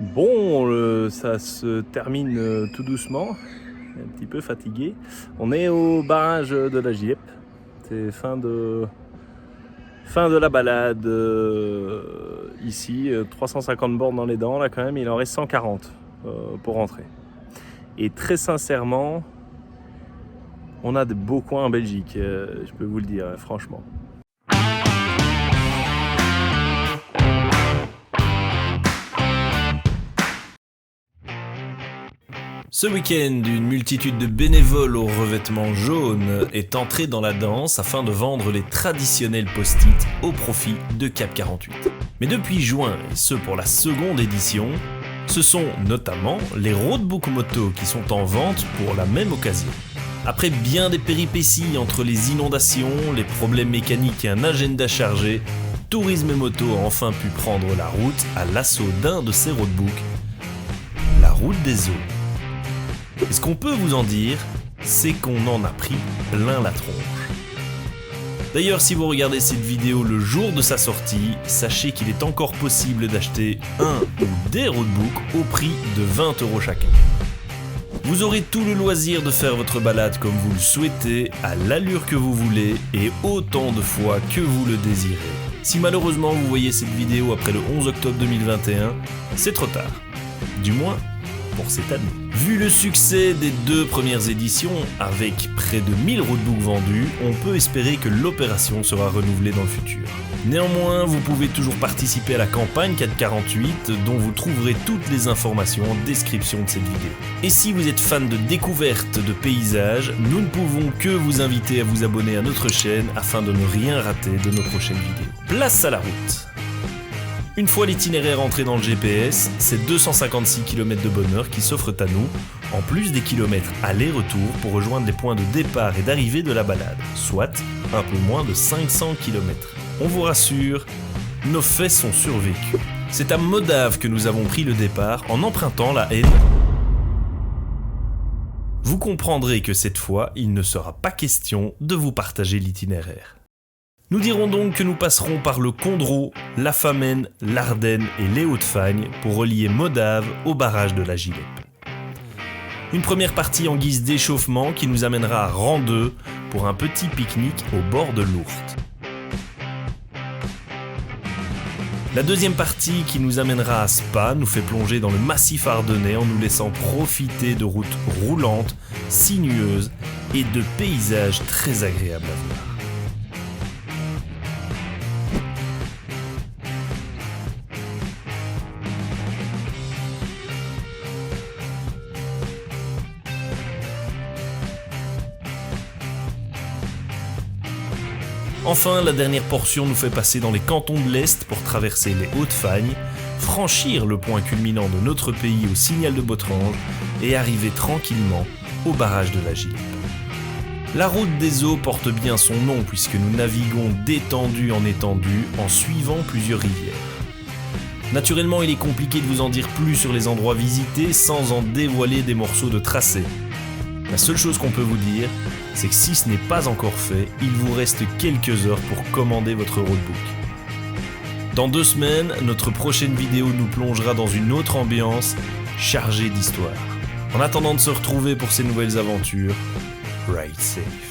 Bon, ça se termine tout doucement, un petit peu fatigué. On est au barrage de la Gilep. C'est fin de la balade ici. 350 bornes dans les dents, là quand même, il en reste 140 pour rentrer. Et très sincèrement, on a de beaux coins en Belgique, je peux vous le dire, franchement. Ce week-end, une multitude de bénévoles aux revêtements jaunes est entrée dans la danse afin de vendre les traditionnels post-it au profit de Cap 48. Mais depuis juin, et ce pour la seconde édition, ce sont notamment les roadbook moto qui sont en vente pour la même occasion. Après bien des péripéties entre les inondations, les problèmes mécaniques et un agenda chargé, Tourisme Moto a enfin pu prendre la route à l'assaut d'un de ces roadbooks, la route des eaux. Et ce qu'on peut vous en dire, c'est qu'on en a pris plein la tronche. D'ailleurs, si vous regardez cette vidéo le jour de sa sortie, sachez qu'il est encore possible d'acheter un ou des roadbooks au prix de 20 € chacun. Vous aurez tout le loisir de faire votre balade comme vous le souhaitez, à l'allure que vous voulez et autant de fois que vous le désirez. Si malheureusement vous voyez cette vidéo après le 11 octobre 2021, c'est trop tard. Du moins, pour cette année. Vu le succès des deux premières éditions, avec près de 1000 roadbooks vendus, on peut espérer que l'opération sera renouvelée dans le futur. Néanmoins, vous pouvez toujours participer à la campagne 448, dont vous trouverez toutes les informations en description de cette vidéo. Et si vous êtes fan de découverte de paysages, nous ne pouvons que vous inviter à vous abonner à notre chaîne afin de ne rien rater de nos prochaines vidéos. Place à la route! Une fois l'itinéraire entré dans le GPS, c'est 256 km de bonheur qui s'offrent à nous, en plus des kilomètres aller-retour pour rejoindre les points de départ et d'arrivée de la balade, soit un peu moins de 500 km. On vous rassure, nos fesses sont survécues. C'est à Modave que nous avons pris le départ en empruntant la N. Vous comprendrez que cette fois, il ne sera pas question de vous partager l'itinéraire. Nous dirons donc que nous passerons par le Condro, la Famenne, l'Ardenne et les Hauts-de-Fagne pour relier Modave au barrage de la Gilep. Une première partie en guise d'échauffement qui nous amènera à Randeux pour un petit pique-nique au bord de l'Ourthe. La deuxième partie qui nous amènera à Spa nous fait plonger dans le massif ardennais en nous laissant profiter de routes roulantes, sinueuses et de paysages très agréables à voir. Enfin, la dernière portion nous fait passer dans les cantons de l'Est pour traverser les Hauts-de-Fagne, franchir le point culminant de notre pays au Signal de Botrange et arriver tranquillement au barrage de la Gilep. La route des eaux porte bien son nom puisque nous naviguons d'étendue en étendue en suivant plusieurs rivières. Naturellement, il est compliqué de vous en dire plus sur les endroits visités sans en dévoiler des morceaux de tracé. La seule chose qu'on peut vous dire, c'est que si ce n'est pas encore fait, il vous reste quelques heures pour commander votre roadbook. Dans 2 semaines, notre prochaine vidéo nous plongera dans une autre ambiance chargée d'histoire. En attendant de se retrouver pour ces nouvelles aventures, ride safe.